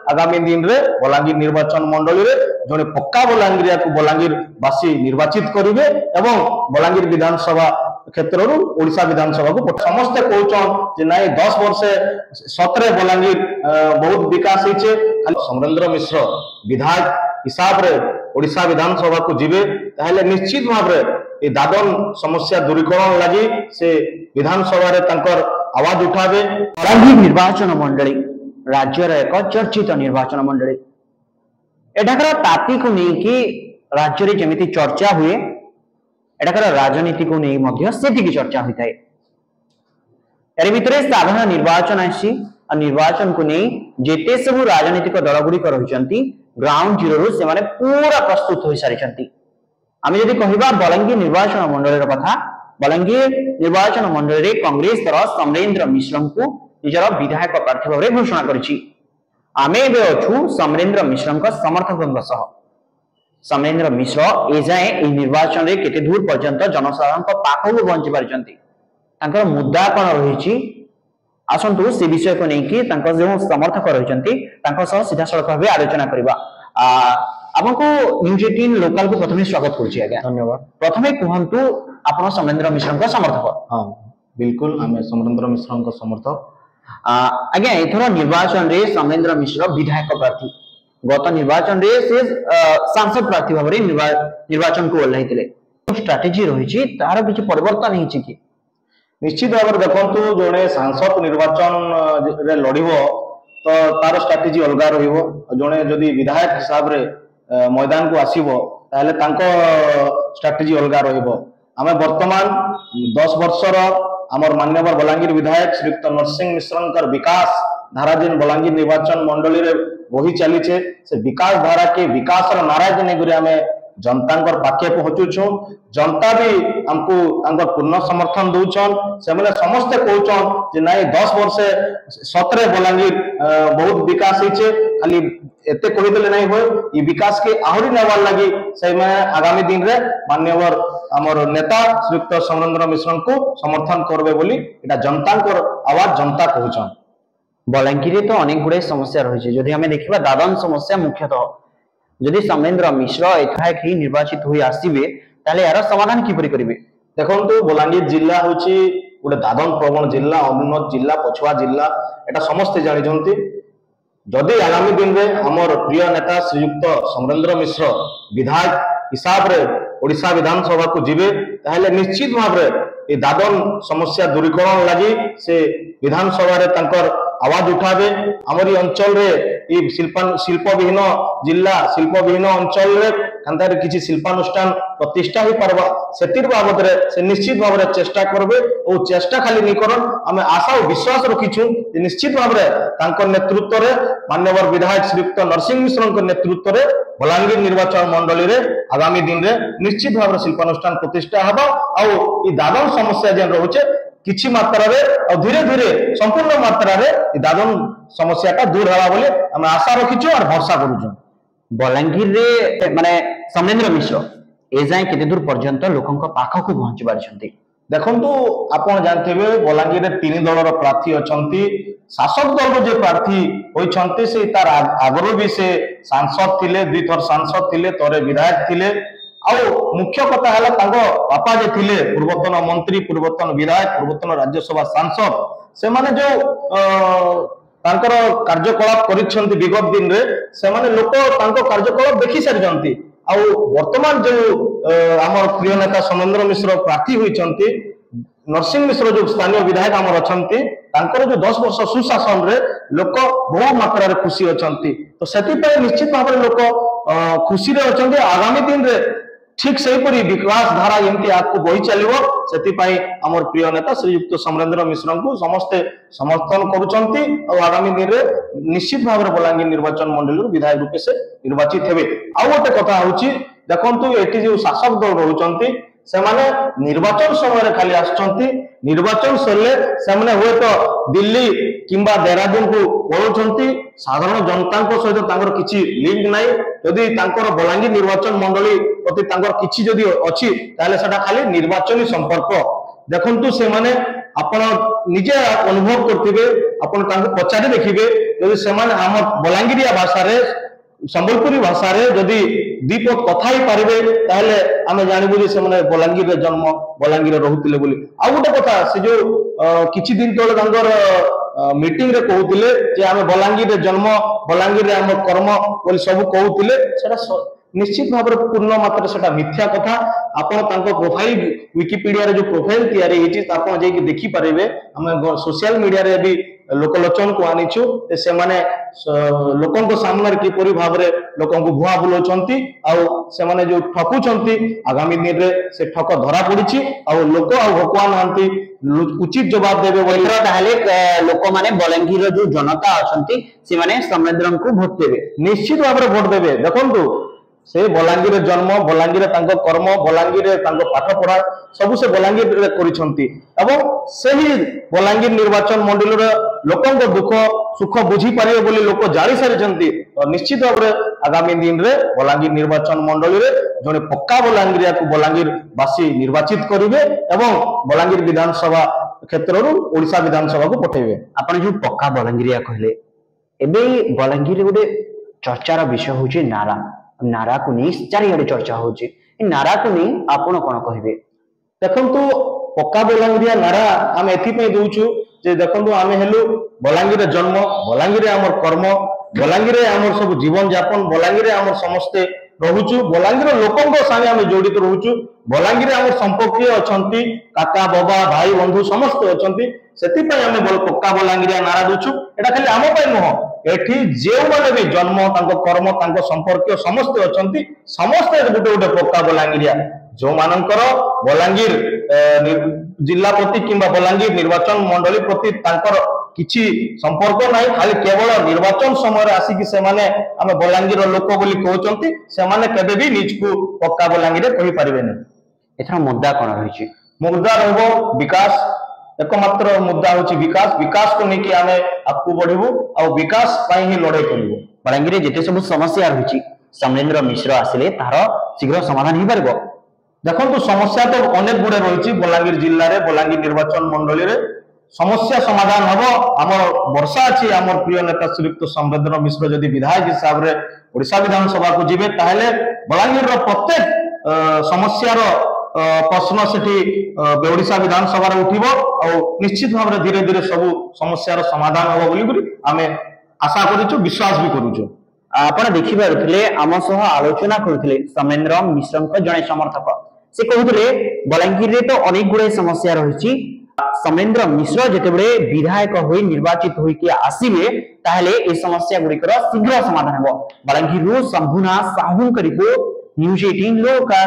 आगामी दिन रे बलांगीर निर्वाचन मंडली रे जने पक्का बलांगीरिया को बलांगीरवासी निर्वाचित करिवे एवं बलांगीर विधानसभा क्षेत्र ओडिशा विधानसभा को समस्ते कहचन जे नाई 10 वर्ष सतरे बलांगीर बहुत विकास होइछे। समरेंद्र मिश्र विधायक हिसाब रे ओडिशा विधानसभा को जीवे ताहले निश्चित भाव रे ए दादन समस्या दूरीकरण लगी से विधानसभा रे तंकर आवाज उठावे। बलांगीर निर्वाचन मंडली राज्यर एक चर्चित निर्वाचन मंडली एठाकर ताती को लेकिन राज्य रे जेमिति चर्चा हुए एठाकर राजनीति को नहीं मध्य सेतिकी चर्चा होता है। यार भितर साधारण निर्वाचन आसी निर्वाचन को नहीं जेते सब राजनीतिक दल गुड़िक रही ग्राउंड जीरो रु से पूरा प्रस्तुत हो सारी। आम जदि कहबा बलांगीर निर्वाचन मंडल कथा बलांगीर निर्वाचन मंडल रे कांग्रेस दल समरेंद्र मिश्र को निजर विधायक प्रार्थी भाव में घोषणा करिछि। आमे एबे अछु समरेंद्र मिश्र समर्थकों सह। समरेंद्र मिश्र एजाए ए निर्वाचन रे केते दूर पर्यंत जनसाधारण पाखक पहुंची पारिचंती मुद्दा कौन रही आसतु से विषय को लेकिन जो समर्थक रही सीधा सड़क भाव आलोचना करवा। आपको न्यूज 18 लोकल को प्रथम स्वागत करुच्ची। आज्ञा धन्यवाद। प्रथमे कहतु आप समरेंद्र मिश्र समर्थक। हाँ बिल्कुल आम समरेंद्र मिश्र समर्थक। आज्ञा एथर निर्वाचन रे समरेंद्र मिश्र विधायक प्रार्थी गत निर्वाचन रे से सांसद प्रार्थी भाव में निर्वाचन को ओह्लैथिले स्ट्राटेजी रही तार किसी परिवर्तन होइछि कि? निश्चित भाव में देखु जड़े सांसद निर्वाचन रे लड़िबो तो तार स्ट्राटेजी अलग रहिबो। जड़े जदि विधायक हिसाब रे मैदान को आसीबो ताहले तांको स्ट्राटेजी अलग रहिबो। आमे वर्तमान 10 वर्षर आमर मान्यवर बलांगीर विधायक श्रीयुक्त नरसिंह मिश्रंकर विकास धारा जिन बलांगीर निर्वाचन मंडली रे वही चली से विकास धारा के विकास नारा दिन आम जनता पाखे पहुंचुछु। जनता भी हमको पूर्ण समर्थन दौन से समस्ते कहचन जे नाई 10 वर्ष सतरे बलांगीर बहुत विकास होइछे खाली एते कहिदेले नहीं होय ई विकास के आहुरी नेबार लगी से आगामी दिन रे मान्यवर आमर नेता श्रीयुक्त समरेंद्र मिश्र को समर्थन करबे बोली एटा जनता आवाज जनता कहचन। बलांगीर तो अनेक गुड़े समस्या रही है। जदि देखा दादन समस्या मुख्यतः जदि समरेंद्र मिश्र एथाक ही निर्वाचित हुई आसवे ताले यार समाधान किपरि करिवे? देखंतु बलांगीर जिला होची गोटे दादन प्रवण जिला अनुन्नत जिला पछुआ जिला एटा समस्ते जानिजंती। जदि आगामी दिन रे हमर प्रिय नेता श्रीयुक्त समरेंद्र मिश्र विधायक हिसाब रे ओडिशा विधानसभा को जीवे ताहले निश्चित भाव रे ए दादन समस्या दूरीकरण लगी से विधानसभा रे तंकर आवाज उठावे। आमरी अंचल रे ई शिल्प विहीन जिला शिल्प विहीन अंचल रे कंतार किछि शिल्पानुष्ठान प्रतिष्ठा ही परबा सेतिर बाबद रे से निश्चित भाव रे चेष्टा करबे ओ चेष्टा खाली नि करन आमे आशा और विश्वास रखिछु जे निश्चित भाव रे तांकर नेतृत्व रे मान्यवर विधायक श्रीयुक्त नरसिंह मिश्र के नेतृत्व रे बलांगीर निर्वाचन मंडली रे आगामी दिन रे निश्चित भाव रे शिल्पानुष्ठान प्रतिष्ठा हबा और ई दादन समस्या जे रहउचे किछि मात्रा रे और धीरे धीरे संपूर्ण मात्रा रे दादन समस्या का दूर हवा बोले हम आशा रखिछु और भरोसा करूछु। बलांगीर रे माने समरेंद्र मिश्र ए जाय केते दूर पर्यंत लोकन को पाखक पहुंची पारछंती? देखंतु आपण जानथिबे बलांगीर रे 3 दलर प्रार्थी अछंती। शासक दल जे प्रार्थी होइछंती से तार आगरो भी से सांसद थिले 2 थर सांसद थिले तरे विधायक थिले आउ मुख्य कथा है बापा जे थिले पूर्वतन मंत्री पूर्वतन विधायक पूर्वतन राज्यसभा सांसद से माने जो तांकर कार्यकलाप करिसेंती विगत दिन रे से माने लोक तांको कार्यकलाप देखि सारिजंती। आउ वर्तमान जो आमर प्रिय नेता समरेंद्र मिश्र प्रार्थी होइछंती नरसिंह मिश्र जो स्थानीय विधायक आमर अछंती तांकर जो 10 वर्ष सुशासन रे लोक बहु मात्रा रे खुशी अछंती। तो सेति पे निश्चित भाव रे लोक खुशी रे अछंती। आगामी दिन रे ठीक से विकास धारा एमती आपको बही चलो से आमर प्रिय नेता श्रीयुक्त समरेंद्र मिश्र को समस्ते समर्थन करुचंती और आगामी दिन में निश्चित भाव में बलांगीर निर्वाचन मंडल विधायक रूपे से निर्वाचित हेबे। आउ गोटे कथा होची देखंतु एटी जो शासक दल रहउचंती से माने निर्वाचन समय खाली आसचंती निर्वाचन सरले से माने हुए तो दिल्ली किंबा देहरादून को पळुचंती साधारण जनता सहित तांकर किछि लिंक नाही। यदि तांकर बलांगीर निर्वाचन मंडली प्रति तांकर किछि जदि अछि ताले सेटा खाली निर्वाचनी संपर्क। देखंतु से माने ଆପଣ ନିଜେ ଅନୁଭବ କରିଥିବେ, ଆପଣ ତାଙ୍କୁ ପଚାରି ଦେଖିବେ ଯଦି ସେମାନେ ଆମ ବଲାଙ୍ଗୀରିଆ ଭାଷାରେ ସମ୍ବଲପୁରୀ ଭାଷାରେ ଯଦି ଦି ପଦ କଥା ହେଇପାରିବେ ତାହେଲେ ଆମେ ଜାଣିବୁ ଯେ ସେମାନେ ବଲାଙ୍ଗୀରରେ ଜନ୍ମ ବଲାଙ୍ଗୀରରେ ରହୁଥିଲେ ବୋଲି। ଆଉ ଗୋଟେ କଥା, ସେ ଯୋଉ କିଛି ଦିନ ତଳେ ତାଙ୍କର ମିଟିଂ ରେ କହୁଥିଲେ ଯେ ଆମେ ବଲାଙ୍ଗୀରରେ ଜନ୍ମ ବଲାଙ୍ଗୀରରେ ଆମ କର୍ମ ବୋଲି ସବୁ କହୁଥିଲେ, ସେଟା ନିଶ୍ଚିତ ଭାବରେ ପୂର୍ଣ୍ଣ ମାତ୍ରାରେ ସେଟା ମିଥ୍ୟା କଥା। ଆପଣ ତାଙ୍କ ପ୍ରୋଫାଇଲ ୱିକିପିଡିଆରେ ଯୋଉ ପ୍ରୋଫାଇଲ ତିଆରି ହେଇଛି ଆପଣ ଯାଇକି ଦେଖିପାରିବେ। ଆମେ ସୋସିଆଲ ମିଡିଆରେ ବି ଲୋକଲୋଚନକୁ ଆଣିଛୁ ସେମାନେ ଲୋକଙ୍କ ସାମ୍ନାରେ କିପରି ଭାବରେ ଲୋକଙ୍କୁ ଭୁଆ ବୁଲାଉଛନ୍ତି ଆଉ ସେମାନେ ଯୋଉ ଠକୁଛନ୍ତି ଆଗାମୀ ଦିନରେ ସେ ଠକ ଧରା ପଡିଛି ଆଉ ଲୋକ ଆଉ ଭକୁଆ ନାହାନ୍ତି, ଉଚିତ ଜବାବ ଦେବେ ବୋଲି। ତାହେଲେ ଲୋକମାନେ ବଲାଙ୍ଗୀରର ଯୋଉ ଜନତା ଅଛନ୍ତି ସେମାନେ ସମରେନ୍ଦ୍ରଙ୍କୁ ଭୋଟ ଦେବେ, ନିଶ୍ଚିତ ଭାବରେ ଭୋଟ ଦେବେ। ଦେଖନ୍ତୁ ସେ ବଲାଙ୍ଗୀରରେ ଜନ୍ମ, ବଲାଙ୍ଗୀରରେ ତାଙ୍କ କର୍ମ, ବଲାଙ୍ଗୀରରେ ତାଙ୍କ ପାଠ ପଢା ସବୁ ସେ ବଲାଙ୍ଗୀରରେ କରିଛନ୍ତି ଏବଂ ସେହି ବଲାଙ୍ଗୀର ନିର୍ବାଚନ ମଣ୍ଡଳୀର ଲୋକଙ୍କ ଦୁଃଖ ସୁଖ ବୁଝିପାରିବେ ବୋଲି ଲୋକ ଜାଣି ସାରିଛନ୍ତି। ନିଶ୍ଚିତ ଭାବରେ ଆଗାମୀ ଦିନରେ ବଲାଙ୍ଗୀର ନିର୍ବାଚନ ମଣ୍ଡଳୀରେ ଜଣେ ପକ୍କା ବଲାଙ୍ଗୀରିଆକୁ ବଲାଙ୍ଗୀର ବାସୀ ନିର୍ବାଚିତ କରିବେ ଏବଂ ବଲାଙ୍ଗୀର ବିଧାନସଭା କ୍ଷେତ୍ରରୁ ଓଡ଼ିଶା ବିଧାନସଭାକୁ ପଠେଇବେ। ଆପଣ ଯୋଉ ପକ୍କା ବଲାଙ୍ଗୀରିଆ କହିଲେ, ଏବେ ବଲାଙ୍ଗୀରରେ ଗୋଟେ ଚର୍ଚ୍ଚାର ବିଷୟ ହଉଛି ନାରା। ନାରାକୁ ନେଇ ଚାରିଆଡେ ଚର୍ଚ୍ଚା ହଉଛି, ଏ ନାରାକୁ ନେଇ ଆପଣ କଣ କହିବେ? ଦେଖନ୍ତୁ ପକ୍କା ବଲାଙ୍ଗୀରିଆ ନାରା ଆମେ ଏଥିପାଇଁ ଦଉଛୁ ଯେ ଦେଖନ୍ତୁ ଆମେ ହେଲୁ ବଲାଙ୍ଗୀରରେ ଜନ୍ମ, ବଲାଙ୍ଗୀରରେ ଆମର କର୍ମ, ବଲାଙ୍ଗୀରରେ ଆମର ସବୁ ଜୀବନ ଯାପନ, ବଲାଙ୍ଗୀରରେ ଆମର ସମସ୍ତେ ରହୁଛୁ, ବଲାଙ୍ଗୀର ଲୋକଙ୍କ ସାଙ୍ଗେ ଆମେ ଜଡିତ ରହୁଛୁ, ବଲାଙ୍ଗୀରରେ ଆମର ସମ୍ପର୍କୀୟ ଅଛନ୍ତି, କାକା ବାବା ଭାଇ ବନ୍ଧୁ ସମସ୍ତେ ଅଛନ୍ତି, ସେଥିପାଇଁ ଆମେ ପକ୍କା ବଲାଙ୍ଗୀରିଆ ନାରା ଦଉଛୁ। ଏଟା ଖାଲି ଆମ ପାଇଁ ନୁହଁ, ଏଠି ଯେଉଁମାନେ ବି ଜନ୍ମ ତାଙ୍କ କର୍ମ ତାଙ୍କ ସମ୍ପର୍କୀୟ ସମସ୍ତେ ଅଛନ୍ତି, ସମସ୍ତେ ଗୋଟେ ଗୋଟେ ପକ୍କା ବଲାଙ୍ଗୀରିଆ। ଯୋଉମାନଙ୍କର ବଲାଙ୍ଗୀର ଜିଲ୍ଲାପତି କିମ୍ବା ବଲାଙ୍ଗୀର ନିର୍ବାଚନ ମଣ୍ଡଳୀ ପ୍ରତି ତାଙ୍କର କିଛି ସମ୍ପର୍କ ନାହିଁ, ଖାଲି କେବଳ ନିର୍ବାଚନ ସମୟରେ ଆସିକି ସେମାନେ ଆମେ ବଲାଙ୍ଗୀର ଲୋକ ବୋଲି କହୁଛନ୍ତି, ସେମାନେ କେବେ ବି ନିଜକୁ ପକ୍କା ବଲାଙ୍ଗୀରରେ କହିପାରିବେନି। ଏଥର ମୁଦ୍ଦା କଣ ରହିଛି? ମୁଦ୍ଦା ରହିବ ବିକାଶ, एकमात्र मुद्दा हूँ विकास। विकास को लेकिन आम आगू बढ़ू और विकास ही लड़ाई करूँ। बलांगीर जिते सब समस्या रही समरेंद्र मिश्र आसिले तार शीघ्र समाधान हो पार। देखो समस्या तो अनेक गुड़े रही बलांगीर जिले में बलांगीर निर्वाचन मंडली रे समस्या समाधान हम आम वर्षा अच्छी आम प्रिय नेता श्रीयुक्त समरेंद्र मिश्र जदि विधायक हिसाब से ओडिशा विधानसभा को जीवे ताहले बलांगीर प्रत्येक समस्यार प्रश्न से ओडिशा विधानसभा उठिबो और निश्चित भाव में धीरे धीरे सब समस्यार समाधान हम बोली आम आशा करूँ, विश्वास भी करूँ। आपण देखि पारुथिले आम सह आलोचना करुथिले समरेंद्र मिश्र जड़े समर्थक से कहते बलांगीर रे तो अनेक गुड़े समस्या रही। समरेंद्र मिश्र जितेबले विधायक होई निर्वाचित होइके आसीबे ताहले ए समस्या गुड़िकर शीघ्र समाधान हो। बलांगीर शंभुनाथ साहू रिपोर्ट, न्यूज 18 लोका।